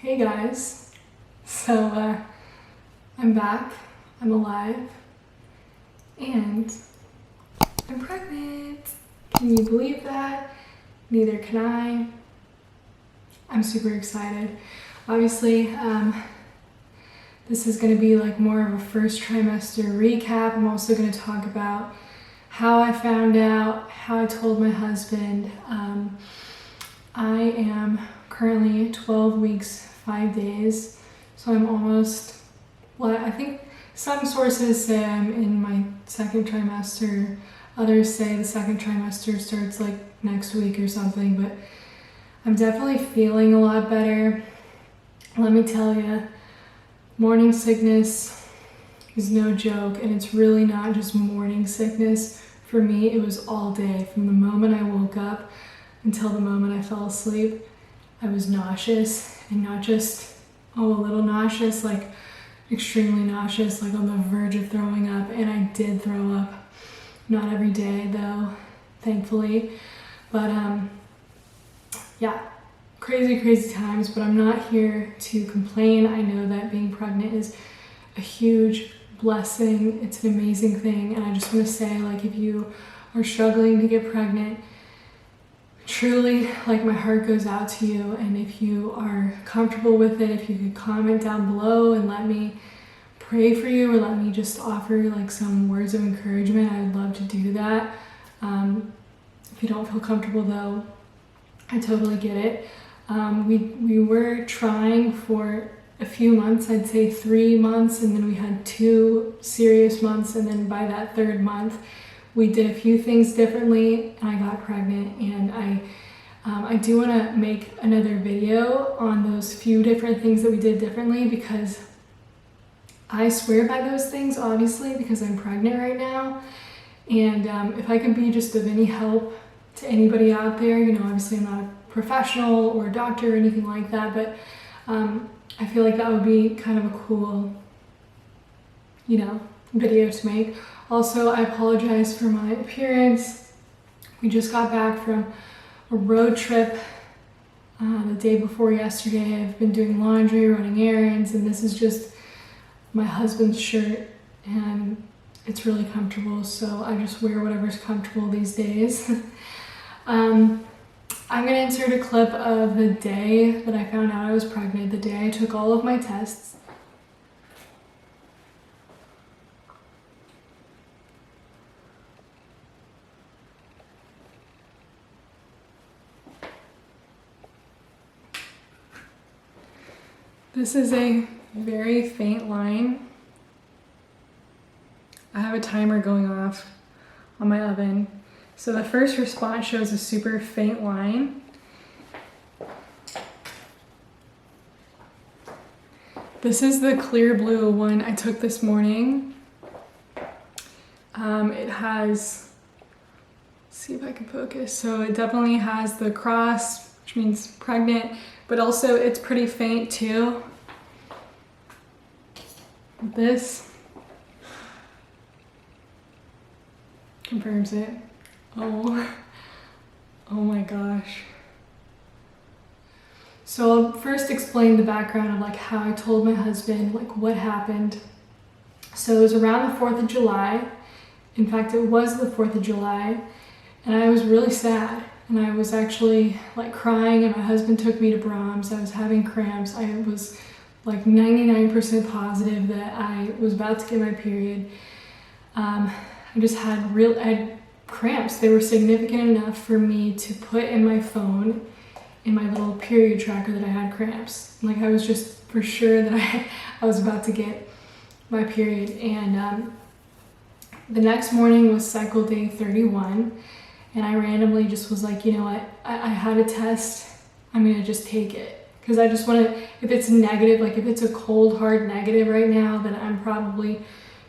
Hey guys, so I'm back, I'm alive, and I'm pregnant. Can you believe that? Neither can I. I'm super excited. Obviously, this is going to be like more of a first trimester recap. I'm also going to talk about how I found out, how I told my husband. I am currently 12 weeks, 5 days, so I'm almost, well, I think some sources say I'm in my second trimester, others say the second trimester starts like next week or something, but I'm definitely feeling a lot better. Let me tell you, morning sickness is no joke, and it's really not just morning sickness. For me, it was all day. From the moment I woke up until the moment I fell asleep, I was nauseous, and not just, a little nauseous, like extremely nauseous, like on the verge of throwing up, and I did throw up. Not every day though, thankfully, but yeah, crazy times, but I'm not here to complain. I know that being pregnant is a huge blessing. It's an amazing thing, and I just want to say, like, if you are struggling to get pregnant, truly, like, my heart goes out to you, and if you are comfortable with it, if you could comment down below and let me pray for you, or let me just offer like some words of encouragement, I would love to do that. If you don't feel comfortable though, I totally get it. We were trying for a few months, I'd say 3 months, and then we had 2 serious months, and then by that 3rd month we did a few things differently and I got pregnant. And I do want to make another video on those few different things that we did differently, because I swear by those things, obviously, because I'm pregnant right now. And if I can be just of any help to anybody out there, you know, obviously I'm not a professional or a doctor or anything like that, but I feel like that would be kind of a cool, you know, video to make. Also, I apologize for my appearance. We just got back from a road trip the day before yesterday. I've been doing laundry, running errands, and this is just my husband's shirt, and it's really comfortable, so I just wear whatever's comfortable these days. I'm gonna insert a clip of the day that I found out I was pregnant, the day I took all of my tests. This is a very faint line. I have a timer going off on my oven. So the first response shows a super faint line. This is the clear blue one I took this morning. It has, let's see if I can focus. So it definitely has the cross, which means pregnant, but also it's pretty faint too. This confirms it. Oh my gosh. So I'll first explain the background of like how I told my husband, like what happened. So it was around the 4th of July. In fact, it was the 4th of July, and I was really sad, and I was actually like crying, and my husband took me to Brahms. I was having cramps. I was like 99% positive that I was about to get my period. I just had I had cramps. They were significant enough for me to put in my phone, in my little period tracker, that I had cramps. Like, I was just for sure that I was about to get my period. And the next morning was cycle day 31, and I randomly just was like, you know what, I had a test, I'm gonna just take it. Because I just want to, if it's negative, like if it's a cold hard negative right now, then I'm probably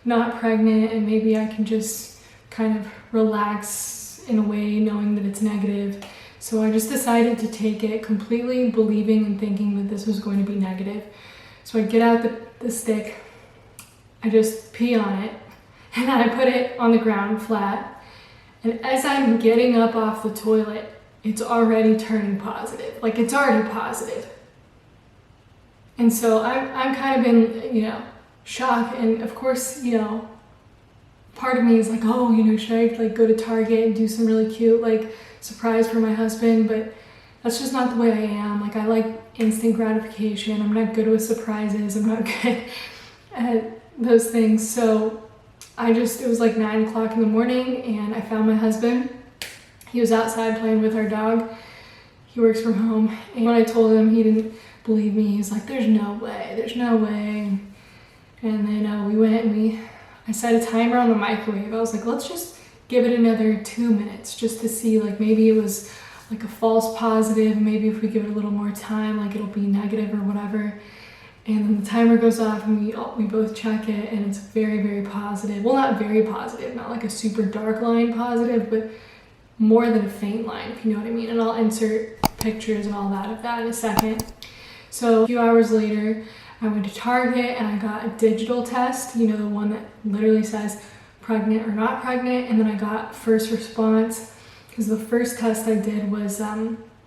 not pregnant, and maybe I can just kind of relax in a way knowing that it's negative. So I just decided to take it, completely believing and thinking that this was going to be negative. So I get out the stick, I just pee on it, and then I put it on the ground flat. And as I'm getting up off the toilet, it's already turning positive. Like, it's already positive. And so I'm kind of in, shock. And of course, part of me is like, oh, should I like go to Target and do some really cute like surprise for my husband? But that's just not the way I am. Like, I like instant gratification. I'm not good with surprises. I'm not good at those things. So it was like 9 o'clock in the morning and I found my husband. He was outside playing with our dog. He works from home. And when I told him, he didn't believe me. He's like, there's no way. And then we went and I set a timer on the microwave. I was like, let's just give it another 2 minutes just to see, like maybe it was like a false positive. Maybe if we give it a little more time, like it'll be negative or whatever. And then the timer goes off and we both check it and it's very, very positive. Well, not very positive, not like a super dark line positive, but more than a faint line, if you know what I mean. And I'll insert pictures and all that of that in a second. So a few hours later, I went to Target and I got a digital test, the one that literally says pregnant or not pregnant. And then I got first response, because the first test I did was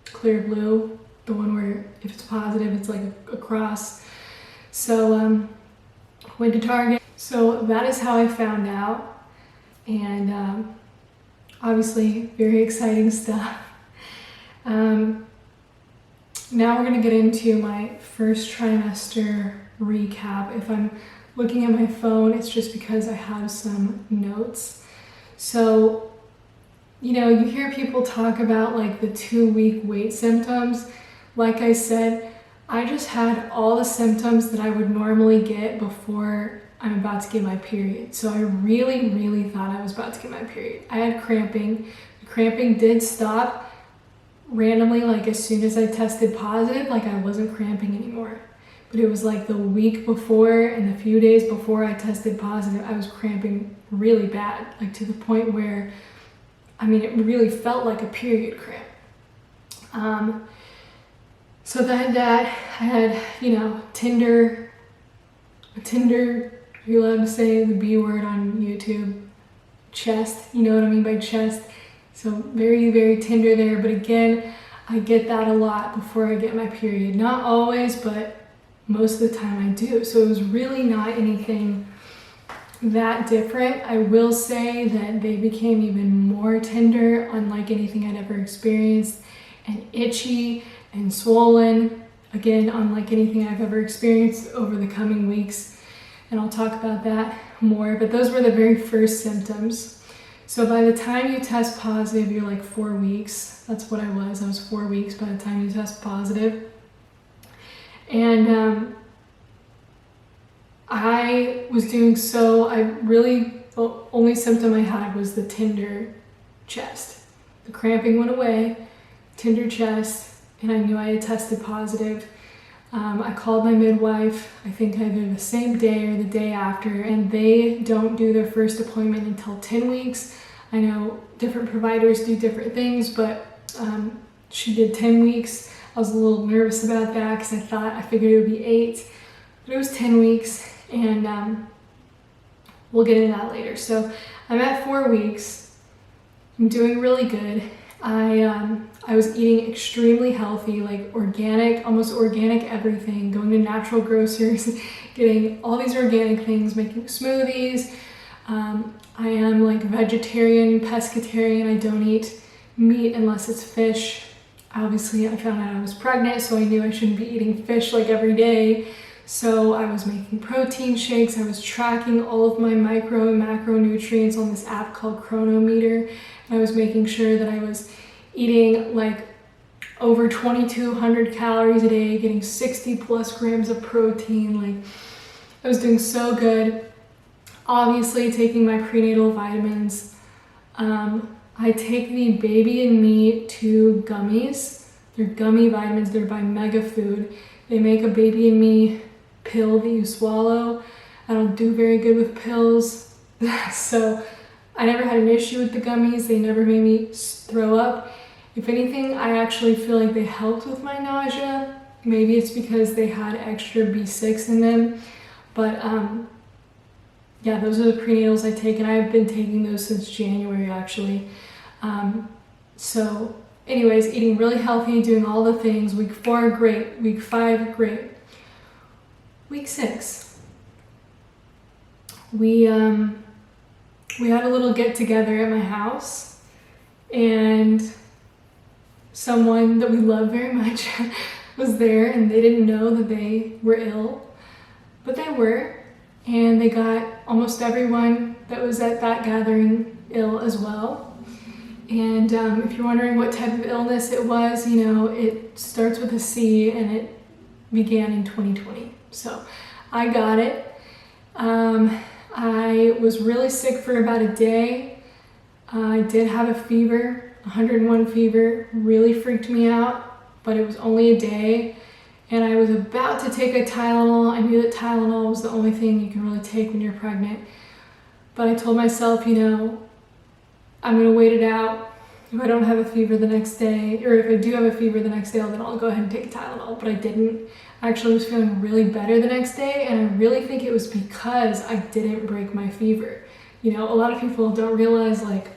clear blue, the one where if it's positive, it's like a cross. So went to Target. So that is how I found out. And obviously very exciting stuff. Now we're gonna get into my first trimester recap. If I'm looking at my phone, it's just because I have some notes. So, you hear people talk about like the 2-week wait symptoms. Like I said, I just had all the symptoms that I would normally get before I'm about to get my period. So I really, really thought I was about to get my period. I had cramping. The cramping did stop randomly, like as soon as I tested positive, like I wasn't cramping anymore. But it was like the week before and a few days before I tested positive, I was cramping really bad, like to the point where, it really felt like a period cramp. So then I had, Tinder, are you allowed to say the B word on YouTube? Chest, you know what I mean by chest? So very, very Tinder there. But again, I get that a lot before I get my period. Not always, but most of the time I do. So it was really not anything that different. I will say that they became even more tender, unlike anything I'd ever experienced, and itchy and swollen, again, unlike anything I've ever experienced over the coming weeks. And I'll talk about that more, but those were the very first symptoms. So by the time you test positive, you're like 4 weeks. That's what I was. I was 4 weeks by the time you test positive. And I was doing the only symptom I had was the tender chest. The cramping went away, tender chest, and I knew I had tested positive. I called my midwife, I think either the same day or the day after, and they don't do their first appointment until 10 weeks. I know different providers do different things, but she did 10 weeks. I was a little nervous about that because I figured it would be 8, but it was 10 weeks, and we'll get into that later. So I'm at 4 weeks. I'm doing really good. I was eating extremely healthy, like organic, almost organic everything, going to natural grocers, getting all these organic things, making smoothies. I am like vegetarian, pescatarian. I don't eat meat unless it's fish. Obviously, I found out I was pregnant, so I knew I shouldn't be eating fish like every day. So I was making protein shakes. I was tracking all of my micro and macronutrients on this app called Chronometer. I was making sure that I was eating like over 2,200 calories a day, getting 60 plus grams of protein. Like, I was doing so good. Obviously taking my prenatal vitamins. I take the Baby and Me 2 gummies. They're gummy vitamins. They're by Mega Food. They make a Baby and Me pill that you swallow. I don't do very good with pills. So I never had an issue with the gummies. They never made me throw up. If anything, I actually feel like they helped with my nausea. Maybe it's because they had extra B6 in them. But yeah, those are the prenatals I take, and I've been taking those since January actually. So anyways, eating really healthy, doing all the things. Week 4, great. Week 5, great. week 6, we had a little get together at my house, and someone that we love very much was there, and they didn't know that they were ill, but they were, and they got almost everyone that was at that gathering ill as well. And if you're wondering what type of illness it was, you know, it starts with a C and it began in 2020. So I got it. I was really sick for about a day. I did have a fever, 101 fever, really freaked me out, but it was only a day. And I was about to take a Tylenol. I knew that Tylenol was the only thing you can really take when you're pregnant. But I told myself, you know, I'm gonna wait it out. If I don't have a fever the next day, or if I do have a fever the next day, then I'll go ahead and take a Tylenol. But I didn't. I actually was feeling really better the next day, and I really think it was because I didn't break my fever. You know, a lot of people don't realize, like,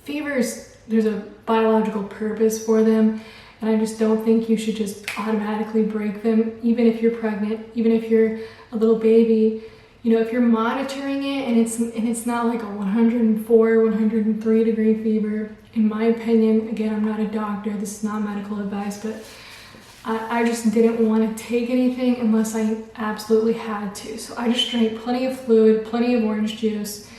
fevers, there's a biological purpose for them. And I just don't think you should just automatically break them, even if you're pregnant, even if you're a little baby. You know, if you're monitoring it and it's not like a 104, 103 degree fever, in my opinion, again, I'm not a doctor, this is not medical advice, but I just didn't want to take anything unless I absolutely had to. So I just drank plenty of fluid, plenty of orange juice,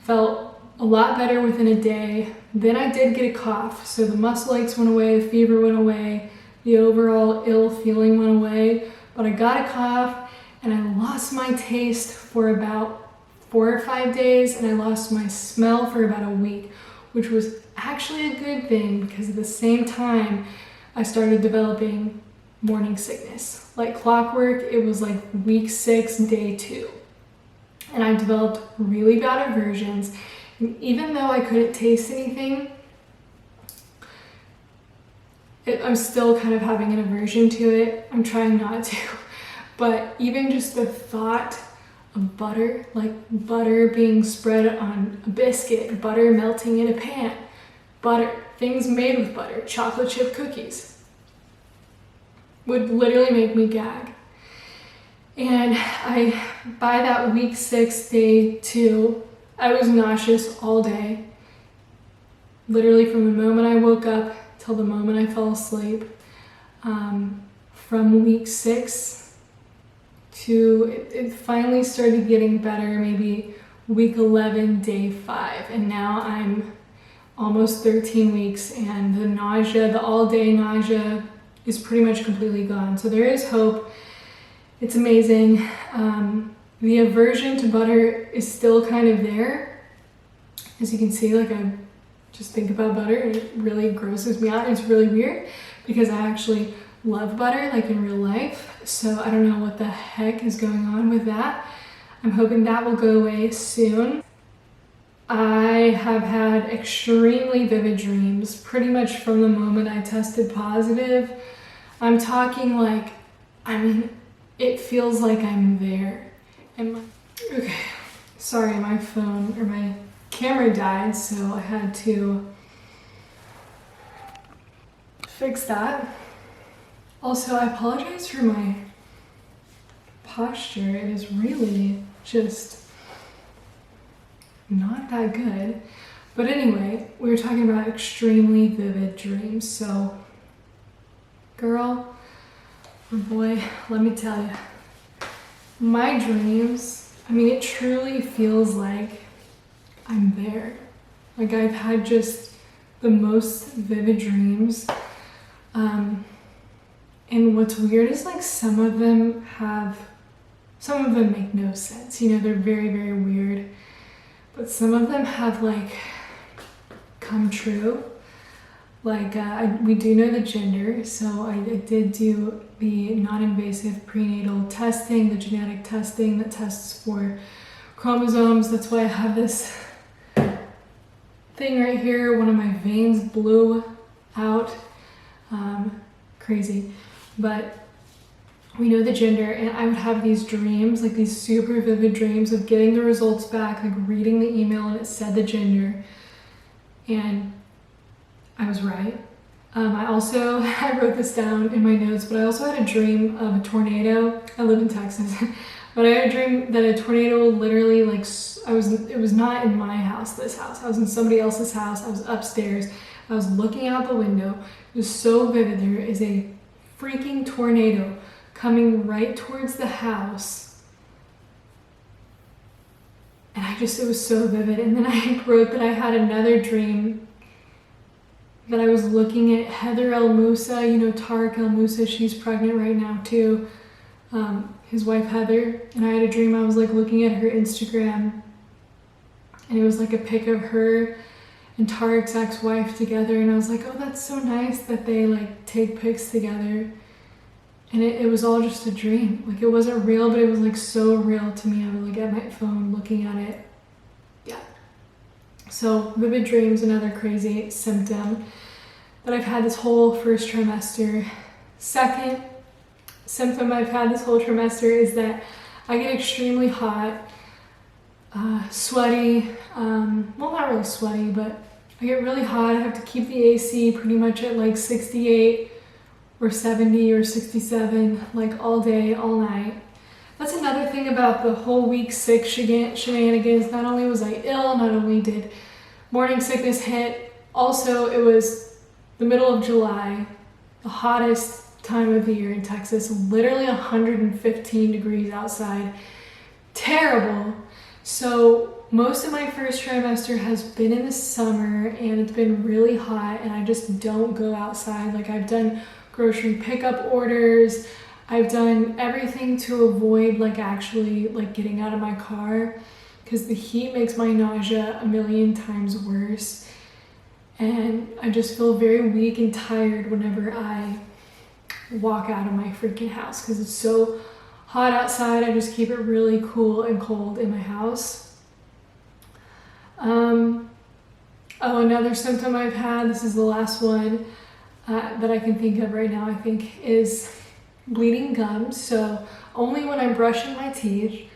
felt a lot better within a day. Then I did get a cough, so the muscle aches went away, the fever went away, the overall ill feeling went away, but I got a cough and I lost my taste for about 4 or 5 days, and I lost my smell for about a week, which was actually a good thing because at the same time I started developing morning sickness. Like clockwork, it was like week 6, day 2. And I developed really bad aversions. And even though I couldn't taste anything, I'm still kind of having an aversion to it. I'm trying not to. But even just the thought of butter, like butter being spread on a biscuit, butter melting in a pan, butter, things made with butter, chocolate chip cookies, would literally make me gag. And by that week 6, day 2, I was nauseous all day. Literally from the moment I woke up till the moment I fell asleep. From week 6 to, it finally started getting better, maybe week 11, day 5. And now I'm almost 13 weeks, and the nausea, the all-day nausea is pretty much completely gone. So there is hope. It's amazing. The aversion to butter is still kind of there. As you can see, like I just think about butter and it really grosses me out. It's really weird because I actually love butter, like in real life. So I don't know what the heck is going on with that. I'm hoping that will go away soon. I have had extremely vivid dreams pretty much from the moment I tested positive. I'm talking like, I mean, it feels like I'm there. Okay, sorry, my phone or my camera died, so I had to fix that. Also, I apologize for my posture. It is really just not that good. But anyway, we were talking about extremely vivid dreams. So, girl or boy, let me tell you, my dreams, I mean, it truly feels like I'm there. Like I've had just the most vivid dreams. And what's weird is like some of them make no sense. You know, they're very, very weird. But some of them have like come true. Like we do know the gender, so I did do the non-invasive prenatal testing, the genetic testing that tests for chromosomes. That's why I have this thing right here. One of my veins blew out. Crazy. But we know the gender, and I would have these dreams, like these super vivid dreams of getting the results back, like reading the email and it said the gender. And I was right. I wrote this down in my notes, but I also had a dream of a tornado. I live in Texas, but I had a dream that a tornado literally, like, it was not in my house, this house. I was in somebody else's house. I was upstairs. I was looking out the window. It was so vivid. There is a freaking tornado coming right towards the house. And it was so vivid. And then I wrote that I had another dream that I was looking at Heather El Moussa, you know, Tariq El Moussa, she's pregnant right now too, his wife Heather, and I had a dream I was like looking at her Instagram, and it was like a pic of her and Tariq's ex-wife together, and I was like, oh, that's so nice that they like take pics together, and it was all just a dream. Like, it wasn't real, but it was like so real to me. I was like at my phone looking at it. Yeah. So vivid dreams, another crazy symptom that I've had this whole first trimester. Second symptom I've had this whole trimester is that I get extremely hot, sweaty, well, not really sweaty, but I get really hot. I have to keep the AC pretty much at like 68 or 70 or 67, like all day, all night. That's another thing about the whole week 6 shenanigans. Not only was I ill, not only did morning sickness hit, also it was the middle of July, the hottest time of the year in Texas, literally 115 degrees outside. Terrible. So most of my first trimester has been in the summer, and it's been really hot, and I just don't go outside. Like, I've done grocery pickup orders, I've done everything to avoid like actually like getting out of my car, because the heat makes my nausea a million times worse, and I just feel very weak and tired whenever I walk out of my freaking house, because it's so hot outside. I just keep it really cool and cold in my house. Oh, another symptom I've had, this is the last one that I can think of right now, I think, is bleeding gums. So only when I'm brushing my teeth,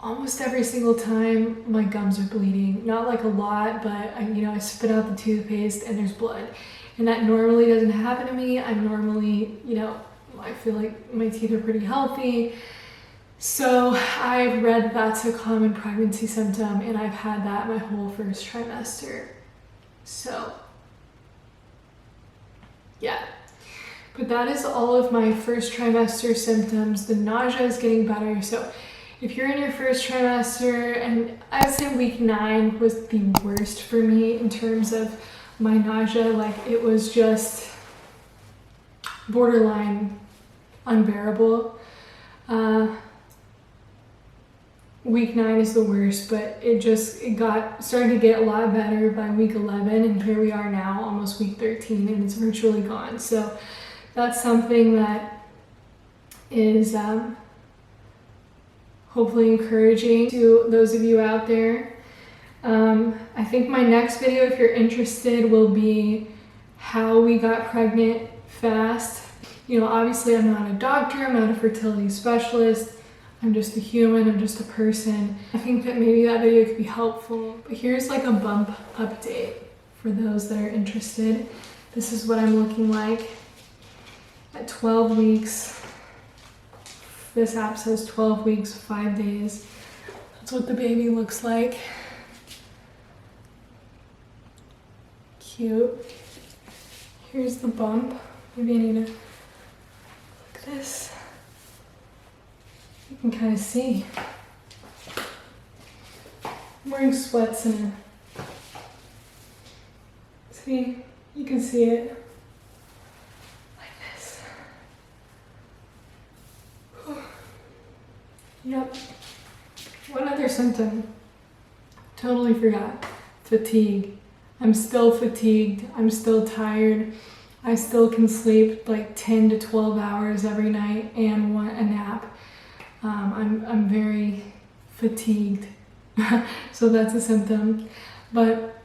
almost every single time my gums are bleeding. Not like a lot, but I spit out the toothpaste and there's blood. And that normally doesn't happen to me. I'm normally, I feel like my teeth are pretty healthy. So I've read that's a common pregnancy symptom, and I've had that my whole first trimester. So yeah, but that is all of my first trimester symptoms. The nausea is getting better. So if you're in your first trimester, and I would say week 9 was the worst for me in terms of my nausea. Like, it was just borderline unbearable. Week 9 is the worst, but it started to get a lot better by week 11, and here we are now, almost week 13, and it's virtually gone. So that's something that is hopefully encouraging to those of you out there. I think my next video, if you're interested, will be how we got pregnant fast. Obviously I'm not a doctor, I'm not a fertility specialist. I'm just a human, I'm just a person. I think that maybe that video could be helpful. But here's like a bump update for those that are interested. This is what I'm looking like at 12 weeks. This app says 12 weeks, 5 days. That's what the baby looks like. Cute. Here's the bump. Maybe I need to look at this. You can kind of see. I'm wearing sweats and see, you can see it like this. Yep. One other symptom, totally forgot, fatigue. I'm still fatigued, I'm still tired. I still can sleep like 10 to 12 hours every night and want a nap. I'm very fatigued, so that's a symptom. But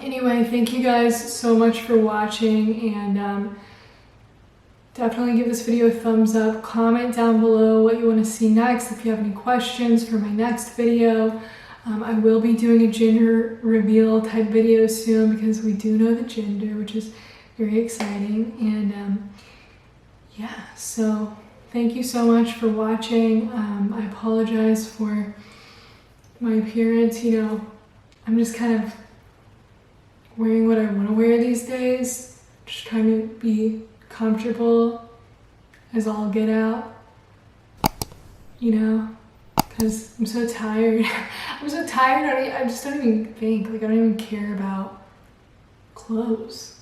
anyway, thank you guys so much for watching, and definitely give this video a thumbs up. Comment down below what you want to see next. If you have any questions for my next video, I will be doing a gender reveal type video soon, because we do know the gender, which is very exciting. And yeah, so thank you so much for watching. I apologize for my appearance. You know, I'm just kind of wearing what I want to wear these days, just trying to be comfortable as all get out, you know, because I'm so tired. I'm so tired, I just don't even think, like I don't even care about clothes.